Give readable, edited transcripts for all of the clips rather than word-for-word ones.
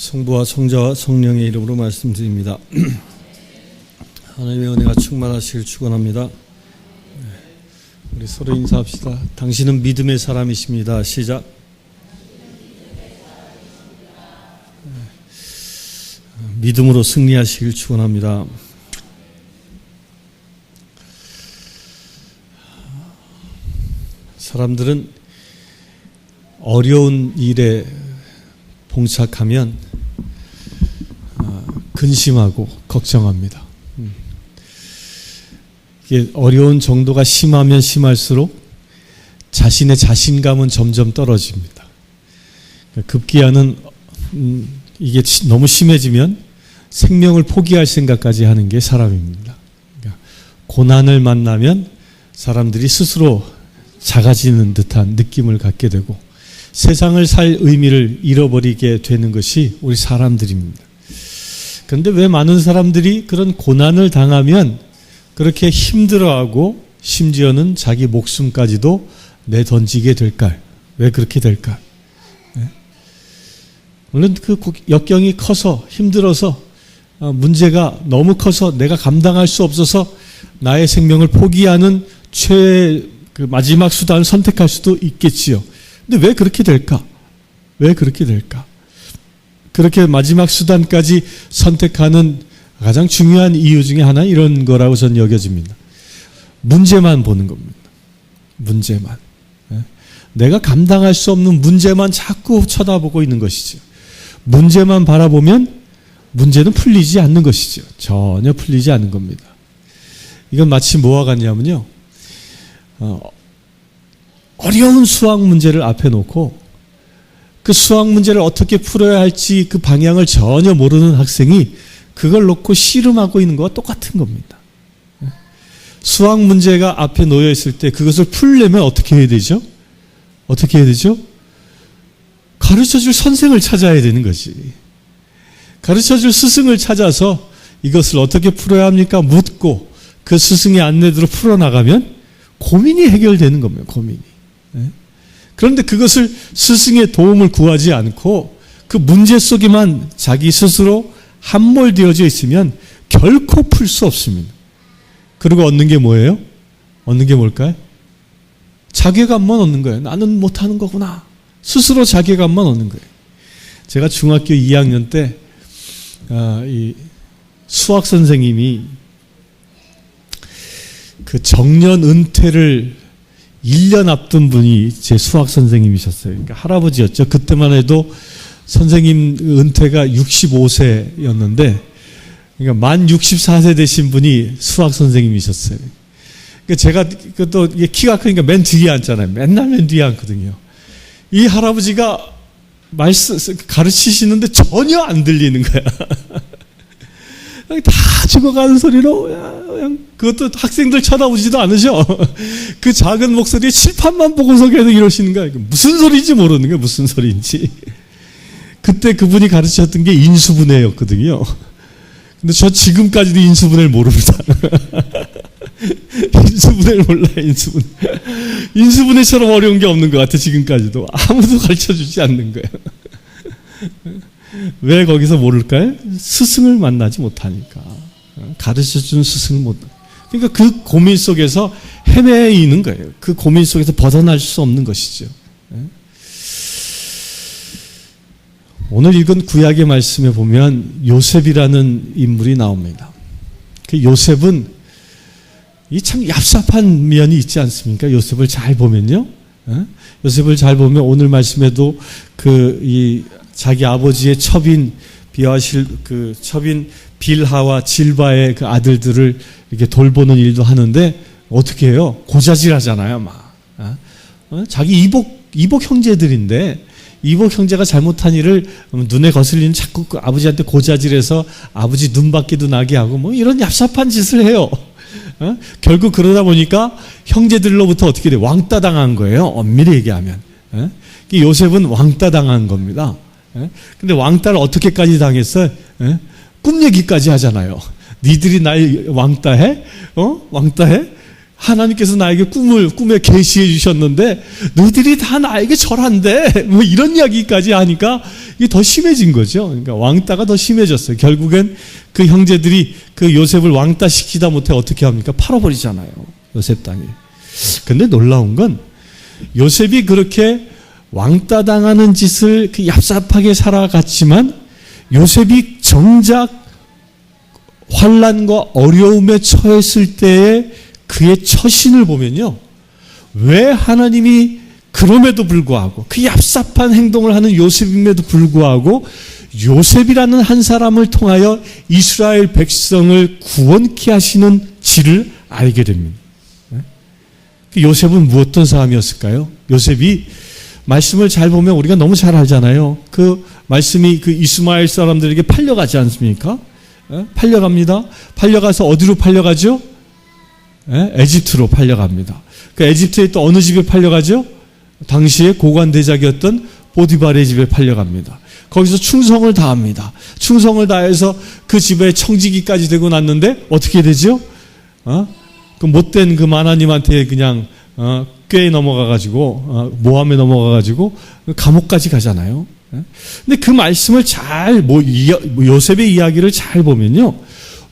성부와 성자와 성령의 이름으로 말씀드립니다. 하나님의 은혜가 충만하시길 축원합니다. 우리 서로 인사합시다. 당신은 믿음의 사람이십니다. 시작. 믿음으로 승리하시길 축원합니다. 사람들은 어려운 일에 봉착하면 근심하고 걱정합니다. 이게 어려운 정도가 심하면 심할수록 자신의 자신감은 점점 떨어집니다. 급기야는 이게 너무 심해지면 생명을 포기할 생각까지 하는 게 사람입니다. 그러니까 고난을 만나면 사람들이 스스로 작아지는 듯한 느낌을 갖게 되고 세상을 살 의미를 잃어버리게 되는 것이 우리 사람들입니다. 그런데 왜 많은 사람들이 그런 고난을 당하면 그렇게 힘들어하고 심지어는 자기 목숨까지도 내던지게 될까요? 왜 그렇게 될까요? 물론 그 역경이 커서 힘들어서 문제가 너무 커서 내가 감당할 수 없어서 나의 생명을 포기하는 최의 마지막 수단을 선택할 수도 있겠지요. 근데 왜 그렇게 될까? 왜 그렇게 될까? 그렇게 마지막 수단까지 선택하는 가장 중요한 이유 중에 하나 이런 거라고 저는 여겨집니다. 문제만 보는 겁니다. 문제만. 내가 감당할 수 없는 문제만 자꾸 쳐다보고 있는 것이죠. 문제만 바라보면 문제는 풀리지 않는 것이죠. 전혀 풀리지 않는 겁니다. 이건 마치 뭐와 같냐면요. 어려운 수학 문제를 앞에 놓고 그 수학 문제를 어떻게 풀어야 할지 그 방향을 전혀 모르는 학생이 그걸 놓고 씨름하고 있는 것과 똑같은 겁니다. 수학 문제가 앞에 놓여 있을 때 그것을 풀려면 어떻게 해야 되죠? 어떻게 해야 되죠? 가르쳐줄 선생을 찾아야 되는 거지. 가르쳐줄 스승을 찾아서 이것을 어떻게 풀어야 합니까? 묻고 그 스승의 안내대로 풀어나가면 고민이 해결되는 겁니다. 고민이. 그런데 그것을 스승의 도움을 구하지 않고 그 문제 속에만 자기 스스로 함몰되어져 있으면 결코 풀 수 없습니다. 그리고 얻는 게 뭐예요? 얻는 게 뭘까요? 자괴감만 얻는 거예요. 나는 못하는 거구나. 스스로 자괴감만 얻는 거예요. 제가 중학교 2학년 때 이 수학 선생님이 그 정년 은퇴를 1년 앞둔 분이 제 수학 선생님이셨어요. 그러니까 할아버지였죠. 그때만 해도 선생님 은퇴가 65세였는데, 그러니까 만 64세 되신 분이 수학 선생님이셨어요. 그러니까 제가 또 키가 크니까 맨 뒤에 앉잖아요. 맨날 맨 뒤에 앉거든요. 이 할아버지가 가르치시는데 전혀 안 들리는 거야. 다 죽어가는 소리로, 그것도 학생들 쳐다보지도 않으셔. 그 작은 목소리에 칠판만 보고서 계속 이러시는 거야. 무슨 소리인지 모르는 거야, 무슨 소리인지. 그때 그분이 가르쳤던 게 인수분해였거든요. 근데 저 지금까지도 인수분해를 모릅니다. 인수분해를 몰라요, 인수분해. 인수분해처럼 어려운 게 없는 것 같아, 지금까지도. 아무도 가르쳐 주지 않는 거예요. 왜 거기서 모를까요? 스승을 만나지 못하니까. 가르쳐 준 스승을 못. 그러니까 그 고민 속에서 헤매이는 거예요. 그 고민 속에서 벗어날 수 없는 것이죠. 오늘 읽은 구약의 말씀에 보면 요셉이라는 인물이 나옵니다. 그 요셉은 이 참 얍삽한 면이 있지 않습니까? 요셉을 잘 보면요. 요셉을 잘 보면 오늘 말씀에도 자기 아버지의 첩인 빌하와 질바의 그 아들들을 이렇게 돌보는 일도 하는데 어떻게 해요? 고자질하잖아요, 막. 자기 이복 형제들인데 이복 형제가 잘못한 일을 눈에 거슬리는 자꾸 그 아버지한테 고자질해서 아버지 눈밖에도 나게 하고 뭐 이런 얍삽한 짓을 해요. 결국 그러다 보니까 형제들로부터 어떻게 돼? 왕따 당한 거예요. 엄밀히 얘기하면. 요셉은 왕따 당한 겁니다. 근데 왕따를 어떻게까지 당했어요? 꿈 얘기까지 하잖아요. 니들이 날 왕따해? 왕따해? 하나님께서 나에게 꿈에 계시해 주셨는데 너희들이 다 나에게 절한대. 뭐 이런 이야기까지 하니까 이게 더 심해진 거죠. 그러니까 왕따가 더 심해졌어요. 결국엔 그 형제들이 그 요셉을 왕따 시키다 못해 어떻게 합니까? 팔아버리잖아요. 요셉 땅에. 근데 놀라운 건 요셉이 그렇게 왕따 당하는 짓을 그 얍삽하게 살아갔지만 요셉이 정작 환난과 어려움에 처했을 때에 그의 처신을 보면요. 왜 하나님이 그럼에도 불구하고 그 얍삽한 행동을 하는 요셉임에도 불구하고 요셉이라는 한 사람을 통하여 이스라엘 백성을 구원케 하시는지를 알게 됩니다. 요셉은 무엇던 사람이었을까요? 요셉이 말씀을 잘 보면 우리가 너무 잘 알잖아요. 그 말씀이 그 이스마엘 사람들에게 팔려가지 않습니까? 팔려갑니다. 팔려가서 어디로 팔려가죠? 에집트로 팔려갑니다. 그 에집트에 또 어느 집에 팔려가죠? 당시에 고관 대작이었던 보디발의 집에 팔려갑니다. 거기서 충성을 다합니다. 충성을 다해서 그 집에 청지기까지 되고 났는데 어떻게 되죠? 그 못된 그 마나님한테 그냥 꾀에 넘어가가지고 모함에 넘어가가지고 감옥까지 가잖아요. 근데 그 말씀을 잘 요셉의 이야기를 잘 보면요.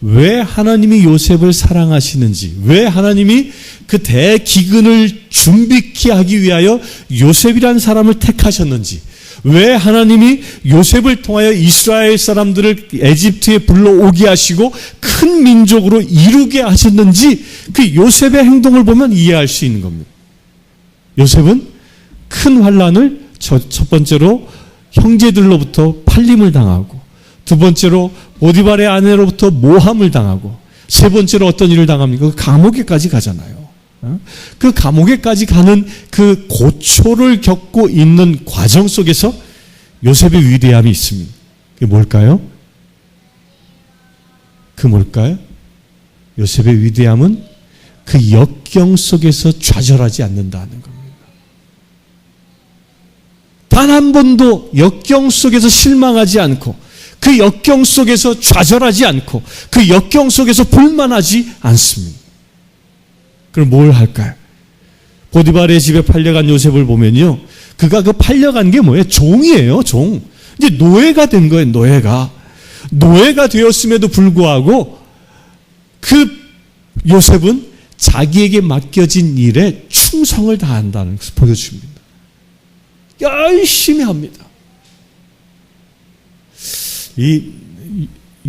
왜 하나님이 요셉을 사랑하시는지, 왜 하나님이 그 대기근을 준비케 하기 위하여 요셉이라는 사람을 택하셨는지, 왜 하나님이 요셉을 통하여 이스라엘 사람들을 에집트에 불러오게 하시고 큰 민족으로 이루게 하셨는지 그 요셉의 행동을 보면 이해할 수 있는 겁니다. 요셉은 큰 환난을 첫 번째로 형제들로부터 팔림을 당하고, 두 번째로 보디발의 아내로부터 모함을 당하고, 세 번째로 어떤 일을 당합니까? 그 감옥에까지 가잖아요. 그 감옥에까지 가는 그 고초를 겪고 있는 과정 속에서 요셉의 위대함이 있습니다. 그게 뭘까요? 그 뭘까요? 요셉의 위대함은 그 역경 속에서 좌절하지 않는다는 겁니다. 단 한 번도 역경 속에서 실망하지 않고, 그 역경 속에서 좌절하지 않고, 그 역경 속에서 불만하지 않습니다. 그럼 뭘 할까요? 보디발의 집에 팔려간 요셉을 보면요, 그가 그 팔려간 게 뭐예요? 종이에요, 종. 이제 노예가 된 거예요, 노예가 되었음에도 불구하고 그 요셉은 자기에게 맡겨진 일에 충성을 다한다는 것을 보여줍니다. 열심히 합니다. 이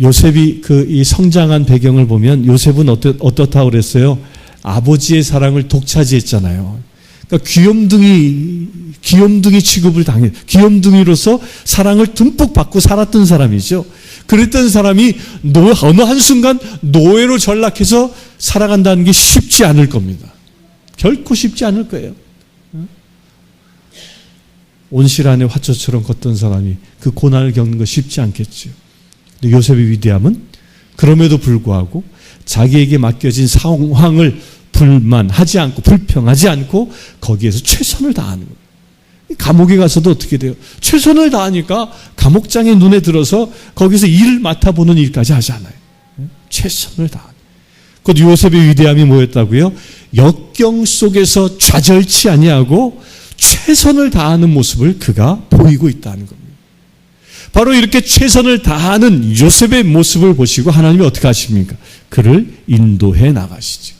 요셉이 이 성장한 배경을 보면 요셉은 어떻다고 그랬어요? 아버지의 사랑을 독차지했잖아요. 그러니까 귀염둥이 취급을 당해, 귀염둥이로서 사랑을 듬뿍 받고 살았던 사람이죠. 그랬던 사람이 어느 한순간 노예로 전락해서 살아간다는 게 쉽지 않을 겁니다. 결코 쉽지 않을 거예요. 온실 안에 화초처럼 걷던 사람이 그 고난을 겪는 거 쉽지 않겠죠. 근데 요셉의 위대함은 그럼에도 불구하고 자기에게 맡겨진 상황을 불만하지 않고 불평하지 않고 거기에서 최선을 다하는 거예요. 감옥에 가서도 어떻게 돼요? 최선을 다하니까 감옥장의 눈에 들어서 거기서 일을 맡아보는 일까지 하잖아요. 최선을 다하는. 그 요셉의 위대함이 뭐였다고요? 역경 속에서 좌절치 아니하고 최선을 다하는 모습을 그가 보이고 있다는 겁니다. 바로 이렇게 최선을 다하는 요셉의 모습을 보시고 하나님이 어떻게 하십니까? 그를 인도해 나가시죠.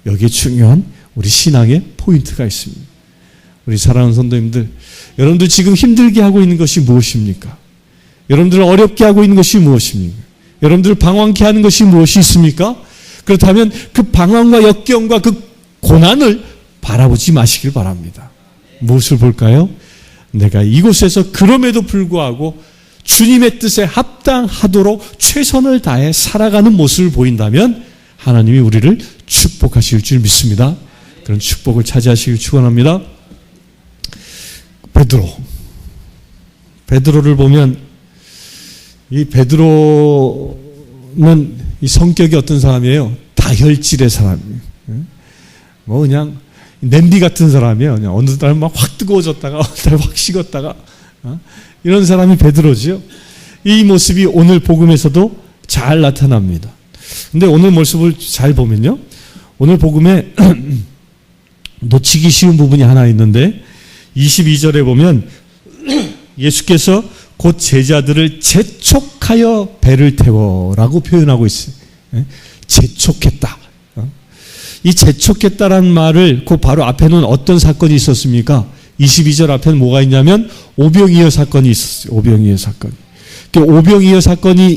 여기에 중요한 우리 신앙의 포인트가 있습니다. 우리 사랑하는 성도님들, 여러분들 지금 힘들게 하고 있는 것이 무엇입니까? 여러분들을 어렵게 하고 있는 것이 무엇입니까? 여러분들을 방황케 하는 것이 무엇이 있습니까? 그렇다면 그 방황과 역경과 그 고난을 바라보지 마시길 바랍니다. 무엇을 볼까요? 내가 이곳에서 그럼에도 불구하고 주님의 뜻에 합당하도록 최선을 다해 살아가는 모습을 보인다면 하나님이 우리를 축복하실 줄 믿습니다. 그런 축복을 차지하시길 축원합니다. 베드로를 보면 이 베드로는 이 성격이 어떤 사람이에요? 다혈질의 사람이에요. 뭐 그냥 냄비 같은 사람이에요. 그냥 어느 날 막 확 뜨거워졌다가 어느 날 확 식었다가 이런 사람이 베드로지요. 이 모습이 오늘 복음에서도 잘 나타납니다. 근데 오늘 모습을 잘 보면요, 오늘 복음에 놓치기 쉬운 부분이 하나 있는데 22절에 보면 예수께서 곧 제자들을 재촉하여 배를 태워라고 표현하고 있어요. 재촉했다. 이 재촉했다라는 말을 그 바로 앞에는 어떤 사건이 있었습니까? 22절 앞에는 뭐가 있냐면 오병이어 사건이 있었어요. 오병이어 사건. 오병이어 사건이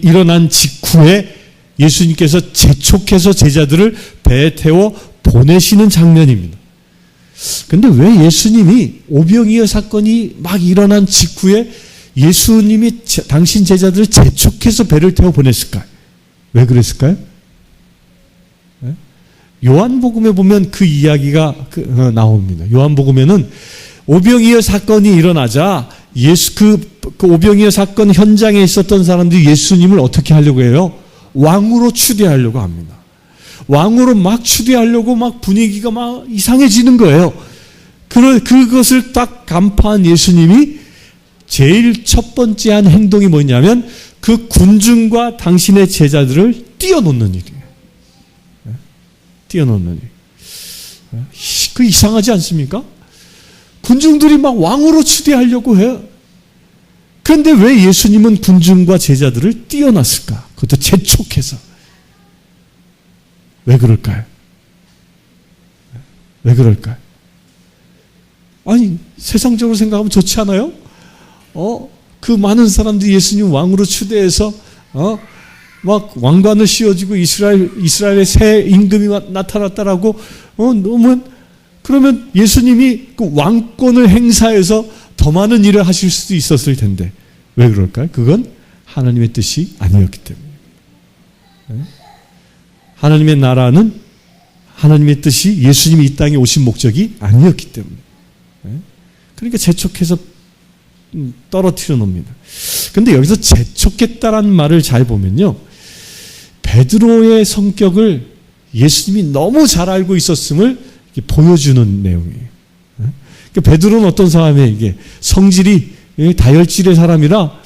일어난 직후에 예수님께서 재촉해서 제자들을 배에 태워 보내시는 장면입니다. 근데 왜 예수님이 오병이어 사건이 막 일어난 직후에 예수님이 당신 제자들을 재촉해서 배를 태워 보냈을까요? 왜 그랬을까요? 요한복음에 보면 그 이야기가 나옵니다. 요한복음에는 오병이어 사건이 일어나자 그 오병이어 사건 현장에 있었던 사람들이 예수님을 어떻게 하려고 해요? 왕으로 추대하려고 합니다. 왕으로 막 추대하려고 막 분위기가 막 이상해지는 거예요. 그것을 딱 간파한 예수님이 제일 첫 번째 한 행동이 뭐냐면 그 군중과 당신의 제자들을 띄워놓는 일이에요. 띄워놓는 일. 그 이상하지 않습니까? 군중들이 막 왕으로 추대하려고 해요. 그런데 왜 예수님은 군중과 제자들을 띄워놨을까? 그것도 재촉해서. 왜 그럴까요? 왜 그럴까요? 아니, 세상적으로 생각하면 좋지 않아요? 그 많은 사람들이 예수님 왕으로 추대해서, 막 왕관을 씌워주고 이스라엘의 새 임금이 나타났다라고, 그러면 예수님이 그 왕권을 행사해서 더 많은 일을 하실 수도 있었을 텐데, 왜 그럴까요? 그건 하나님의 뜻이 아니었기 때문에. 하나님의 나라는 하나님의 뜻이 예수님이 이 땅에 오신 목적이 아니었기 때문에. 그러니까 재촉해서 떨어뜨려 놓습니다. 근데 여기서 재촉했다라는 말을 잘 보면요. 베드로의 성격을 예수님이 너무 잘 알고 있었음을 보여주는 내용이에요. 그러니까 베드로는 어떤 사람이에요? 이게 성질이 다혈질의 사람이라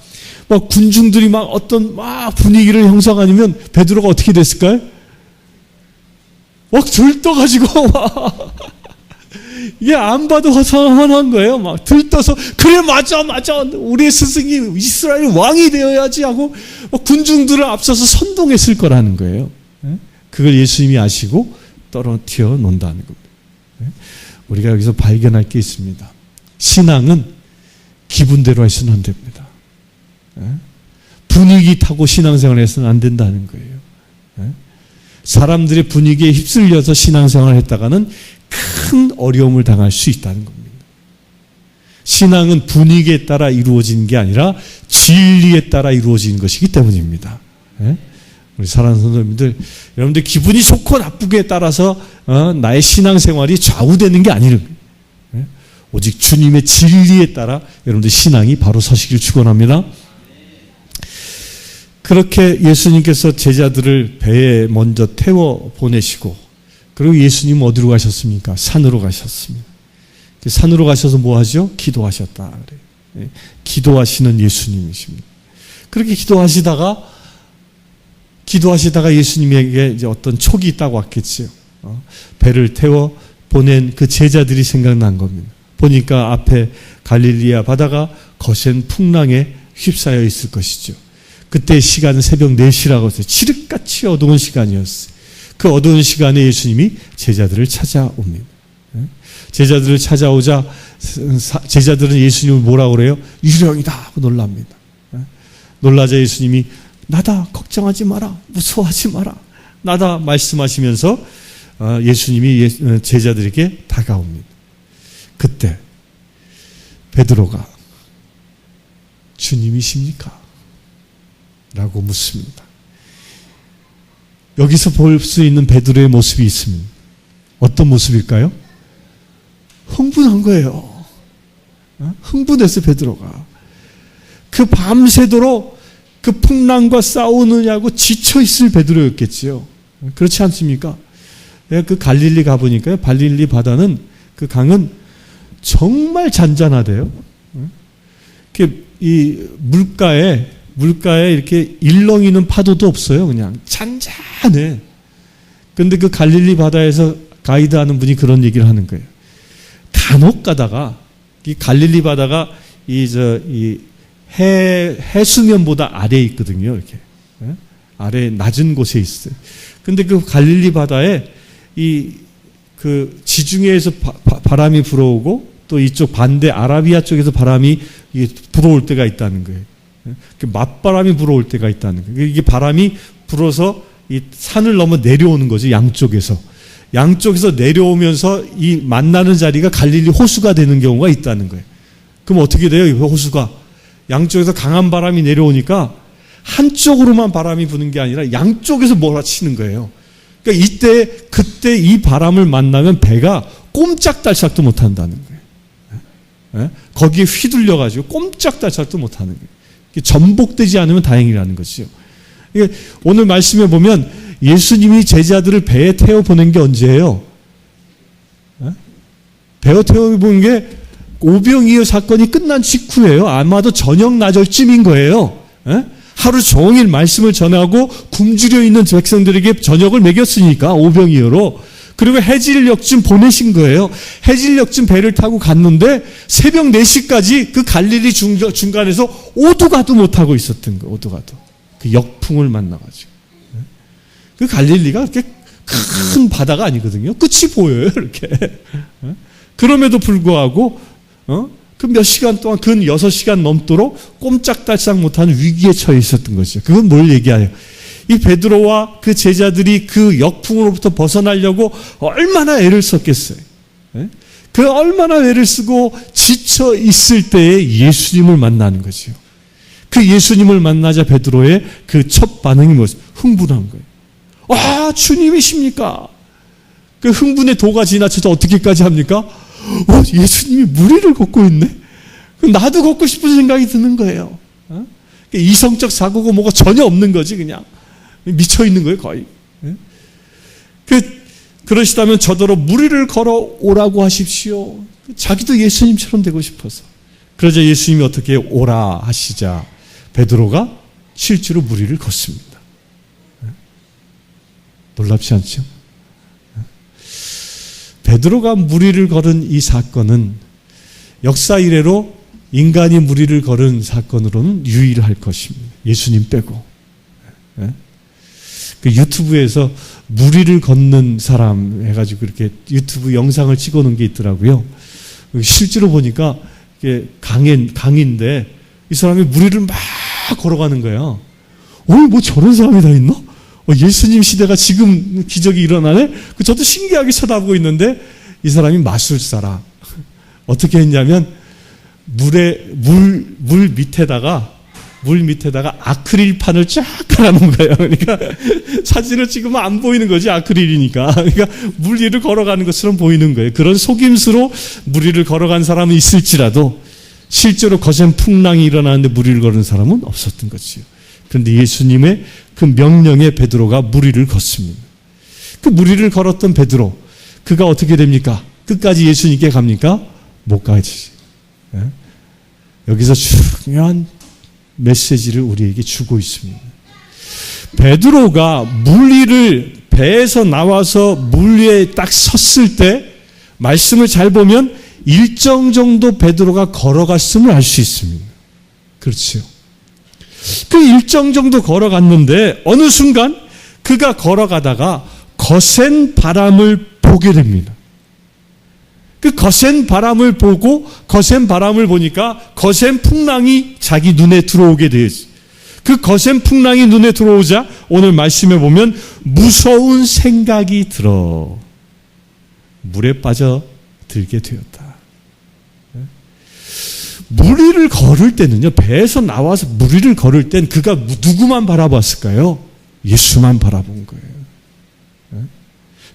막 군중들이 막 어떤 막 분위기를 형성하면 베드로가 어떻게 됐을까요? 막 들떠가지고 막 이게 안 봐도 허전한 거예요. 막 들떠서 그래 맞아 우리의 스승이 이스라엘 왕이 되어야지 하고 군중들을 앞서서 선동했을 거라는 거예요. 그걸 예수님이 아시고 떨어뜨려 놓는다는 겁니다. 우리가 여기서 발견할 게 있습니다. 신앙은 기분대로 해서는 안 됩니다. 분위기 타고 신앙생활을 해서는 안 된다는 거예요. 사람들의 분위기에 휩쓸려서 신앙생활을 했다가는 큰 어려움을 당할 수 있다는 겁니다. 신앙은 분위기에 따라 이루어지는 게 아니라 진리에 따라 이루어지는 것이기 때문입니다. 우리 사랑하는 성도님들, 여러분들 기분이 좋고 나쁘게 따라서 나의 신앙생활이 좌우되는 게 아니에요. 오직 주님의 진리에 따라 여러분들 신앙이 바로 서시길 축원합니다. 그렇게 예수님께서 제자들을 배에 먼저 태워 보내시고, 그리고 예수님은 어디로 가셨습니까? 산으로 가셨습니다. 산으로 가셔서 뭐 하죠? 기도하셨다 그래요. 기도하시는 예수님이십니다. 그렇게 기도하시다가 예수님에게 이제 어떤 촉이 있다고 왔겠지요. 배를 태워 보낸 그 제자들이 생각난 겁니다. 보니까 앞에 갈릴리아 바다가 거센 풍랑에 휩싸여 있을 것이죠. 그때 시간은 새벽 4시라고 했어요. 칠흑같이 어두운 시간이었어요. 그 어두운 시간에 예수님이 제자들을 찾아옵니다. 제자들을 찾아오자 제자들은 예수님을 뭐라고 그래요? 유령이다 하고 놀랍니다. 놀라자 예수님이 나다, 걱정하지 마라, 무서워하지 마라, 나다 말씀하시면서 예수님이 제자들에게 다가옵니다. 그때 베드로가 주님이십니까? 라고 묻습니다. 여기서 볼 수 있는 베드로의 모습이 있습니다. 어떤 모습일까요? 흥분한 거예요. 흥분했어요, 베드로가. 그 밤새도록 그 풍랑과 싸우느냐고 지쳐있을 베드로였겠지요. 그렇지 않습니까? 내가 그 갈릴리 가보니까요, 갈릴리 바다는, 그 강은 정말 잔잔하대요. 이 물가에 이렇게 일렁이는 파도도 없어요. 그냥 잔잔해. 근데 그 갈릴리 바다에서 가이드하는 분이 그런 얘기를 하는 거예요. 간혹 가다가 이 갈릴리 바다가 해수면보다 아래에 있거든요. 이렇게 아래 낮은 곳에 있어요. 근데 그 갈릴리 바다에 그 지중해에서 바람이 불어오고 또 이쪽 반대 아라비아 쪽에서 바람이 불어올 때가 있다는 거예요. 맞바람이 불어올 때가 있다는 거예요. 이게 바람이 불어서 이 산을 넘어 내려오는 거죠. 양쪽에서 내려오면서 이 만나는 자리가 갈릴리 호수가 되는 경우가 있다는 거예요. 그럼 어떻게 돼요? 이 호수가 양쪽에서 강한 바람이 내려오니까 한쪽으로만 바람이 부는 게 아니라 양쪽에서 몰아치는 거예요. 그러니까 그때 이 바람을 만나면 배가 꼼짝달싹도 못 한다는 거예요. 거기에 휘둘려가지고 꼼짝달싹도 못 하는 거예요. 전복되지 않으면 다행이라는 것이요. 오늘 말씀에 보면 예수님이 제자들을 배에 태워 보낸 게 언제예요? 배에 태워 보낸 게 오병이어 사건이 끝난 직후예요. 아마도 저녁 나절쯤인 거예요. 하루 종일 말씀을 전하고 굶주려 있는 백성들에게 저녁을 먹였으니까 오병이어로. 그리고 해질녘쯤 보내신 거예요. 해질녘쯤 배를 타고 갔는데 새벽 4시까지 그 갈릴리 중간에서 오두가도 못하고 있었던 거예요. 오두가도. 그 역풍을 만나가지고. 그 갈릴리가 그렇게 큰 바다가 아니거든요. 끝이 보여요. 이렇게. 그럼에도 불구하고 그 몇 시간 동안 근 6시간 넘도록 꼼짝달싹 못하는 위기에 처해 있었던 것이죠. 그건 뭘 얘기해요? 이 베드로와 그 제자들이 그 역풍으로부터 벗어나려고 얼마나 애를 썼겠어요. 그 얼마나 애를 쓰고 지쳐 있을 때에 예수님을 만나는 거죠. 그 예수님을 만나자 베드로의 그 첫 반응이 뭐였어요? 흥분한 거예요. 와, 주님이십니까? 그 흥분의 도가 지나쳐서 어떻게까지 합니까? 예수님이 무리를 걷고 있네? 나도 걷고 싶은 생각이 드는 거예요. 이성적 사고가 뭐가 전혀 없는 거지, 그냥. 미쳐 있는 거예요, 거의. 그러시다면 저더러 무리를 걸어 오라고 하십시오. 자기도 예수님처럼 되고 싶어서. 그러자 예수님이 어떻게 오라 하시자 베드로가 실제로 무리를 걷습니다. 놀랍지 않죠? 베드로가 무리를 걸은 이 사건은 역사 이래로 인간이 무리를 걸은 사건으로는 유일할 것입니다. 예수님 빼고. 그 유튜브에서 무리를 걷는 사람 해가지고 이렇게 유튜브 영상을 찍어 놓은 게 있더라고요. 실제로 보니까 이게 강인데 이 사람이 무리를 막 걸어가는 거예요. 뭐 저런 사람이 다 있나? 예수님 시대가 지금 기적이 일어나네? 저도 신기하게 쳐다보고 있는데 이 사람이 마술사라. 어떻게 했냐면 물 밑에다가 아크릴판을 쫙 깔아놓은 거예요. 그러니까 사진을 찍으면 안 보이는 거지, 아크릴이니까. 그러니까 물 위를 걸어가는 것처럼 보이는 거예요. 그런 속임수로 물 위를 걸어간 사람은 있을지라도 실제로 거센 풍랑이 일어나는데 물 위를 걸은 사람은 없었던 거지요. 그런데 예수님의 그 명령에 베드로가 무리를 걷습니다. 그 무리를 걸었던 베드로, 그가 어떻게 됩니까? 끝까지 예수님께 갑니까? 못 가지. 여기서 중요한 메시지를 우리에게 주고 있습니다. 베드로가 배에서 나와서 물 위에 딱 섰을 때 말씀을 잘 보면 일정 정도 베드로가 걸어갔음을 알 수 있습니다. 그렇죠. 그 일정 정도 걸어갔는데 어느 순간 그가 걸어가다가 거센 바람을 보게 됩니다. 그 거센 바람을 보니까 거센 풍랑이 자기 눈에 들어오게 되었어요. 그 거센 풍랑이 눈에 들어오자 오늘 말씀에 보면 무서운 생각이 들어 물에 빠져 들게 되었다. 무리를 걸을 때는요, 배에서 나와서 무리를 걸을 땐 그가 누구만 바라봤을까요? 예수만 바라본 거예요.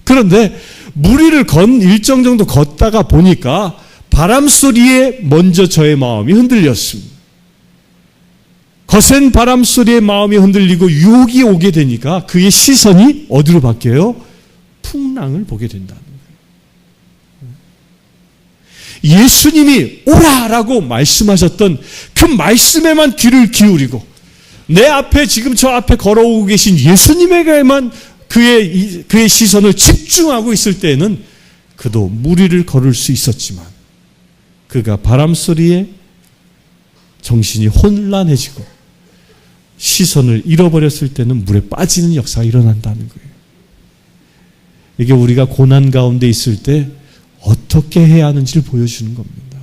그런데 무리를 일정 정도 걷다가 보니까 바람 소리에 먼저 저의 마음이 흔들렸습니다. 거센 바람 소리에 마음이 흔들리고 유혹이 오게 되니까 그의 시선이 어디로 바뀌어요? 풍랑을 보게 된다는 거예요. 예수님이 오라라고 말씀하셨던 그 말씀에만 귀를 기울이고 내 앞에 지금 저 앞에 걸어오고 계신 예수님에게만 그의 시선을 집중하고 있을 때에는 그도 무리를 걸을 수 있었지만 그가 바람소리에 정신이 혼란해지고 시선을 잃어버렸을 때는 물에 빠지는 역사가 일어난다는 거예요. 이게 우리가 고난 가운데 있을 때 어떻게 해야 하는지를 보여주는 겁니다.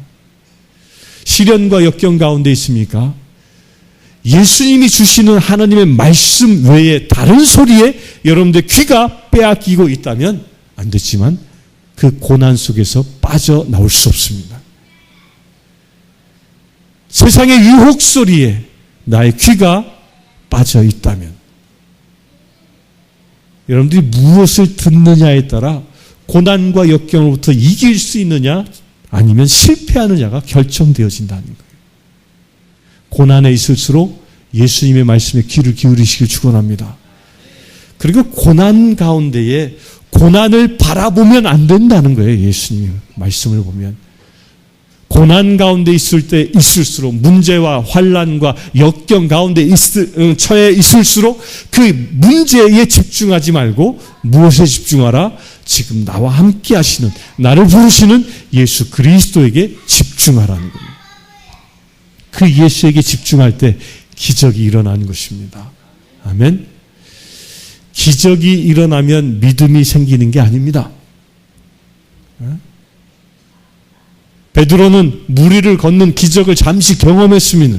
시련과 역경 가운데 있습니까? 예수님이 주시는 하나님의 말씀 외에 다른 소리에 여러분들 귀가 빼앗기고 있다면 안 됐지만 그 고난 속에서 빠져나올 수 없습니다. 세상의 유혹 소리에 나의 귀가 빠져 있다면 여러분들이 무엇을 듣느냐에 따라 고난과 역경으로부터 이길 수 있느냐 아니면 실패하느냐가 결정되어진다는 거예요. 고난에 있을수록 예수님의 말씀에 귀를 기울이시길 축원합니다. 그리고 고난 가운데에 고난을 바라보면 안 된다는 거예요. 예수님의 말씀을 보면. 고난 가운데 있을 때 있을수록 문제와 환난과 역경 가운데 처해 있을수록 그 문제에 집중하지 말고 무엇에 집중하라? 지금 나와 함께 하시는 나를 부르시는 예수 그리스도에게 집중하라는 겁니다. 그 예수에게 집중할 때 기적이 일어나는 것입니다. 아멘. 기적이 일어나면 믿음이 생기는 게 아닙니다. 베드로는 무리를 걷는 기적을 잠시 경험했습니다.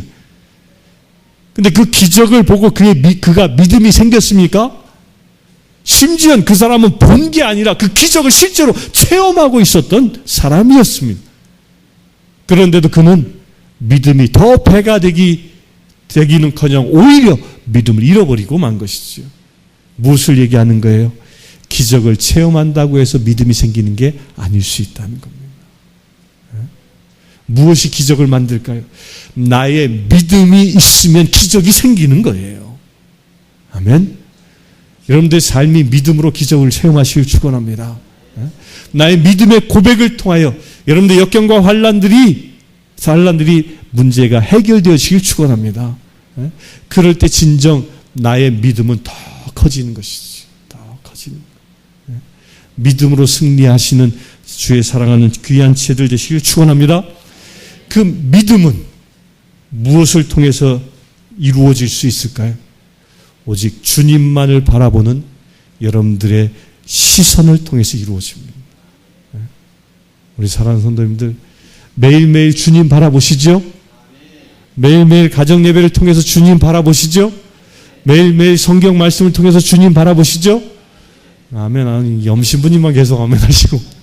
근데 그 기적을 보고 그가 믿음이 생겼습니까? 심지어 그 사람은 본 게 아니라 그 기적을 실제로 체험하고 있었던 사람이었습니다. 그런데도 그는 믿음이 더 배가 되기는커녕 오히려 믿음을 잃어버리고 만 것이죠. 무엇을 얘기하는 거예요? 기적을 체험한다고 해서 믿음이 생기는 게 아닐 수 있다는 겁니다. 무엇이 기적을 만들까요? 나의 믿음이 있으면 기적이 생기는 거예요. 아멘. 여러분들의 삶이 믿음으로 기적을 체험하시길 축원합니다. 나의 믿음의 고백을 통하여 여러분들의 역경과 환난들이 문제가 해결되어지길 축원합니다. 그럴 때 진정 나의 믿음은 더 커지는 것이지. 더 커지는 거예요. 믿음으로 승리하시는 주의 사랑하는 귀한 지혜들 되시길 축원합니다. 그 믿음은 무엇을 통해서 이루어질 수 있을까요? 오직 주님만을 바라보는 여러분들의 시선을 통해서 이루어집니다. 우리 사랑하는 성도님들 매일매일 주님 바라보시죠? 매일매일 가정 예배를 통해서 주님 바라보시죠? 매일매일 성경 말씀을 통해서 주님 바라보시죠? 아멘. 아니, 염신부님만 계속 아멘 하시고.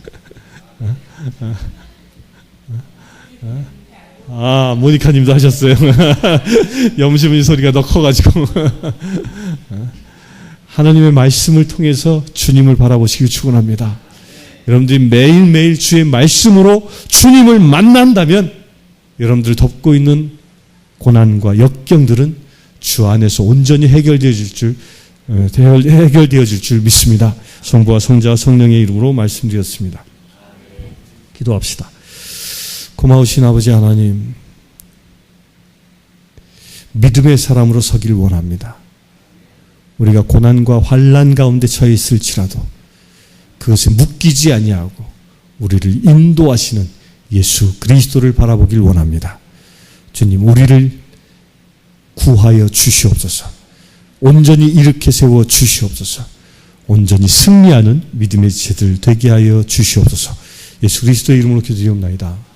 모니카님도 하셨어요. 염신부님 소리가 더 커가지고. 하나님의 말씀을 통해서 주님을 바라보시길 축원합니다. 여러분들이 매일매일 주의 말씀으로 주님을 만난다면 여러분들 덮고 있는 고난과 역경들은 주 안에서 온전히 해결되어질 줄 믿습니다. 성부와 성자와 성령의 이름으로 말씀드렸습니다. 기도합시다. 고마우신 아버지 하나님, 믿음의 사람으로 서기를 원합니다. 우리가 고난과 환난 가운데 처해 있을지라도 그것에 묶이지 아니하고 우리를 인도하시는 예수 그리스도를 바라보길 원합니다. 주님, 우리를 구하여 주시옵소서. 온전히 일으켜 세워 주시옵소서. 온전히 승리하는 믿음의 지체들 되게 하여 주시옵소서. 예수 그리스도의 이름으로 기도드리옵나이다.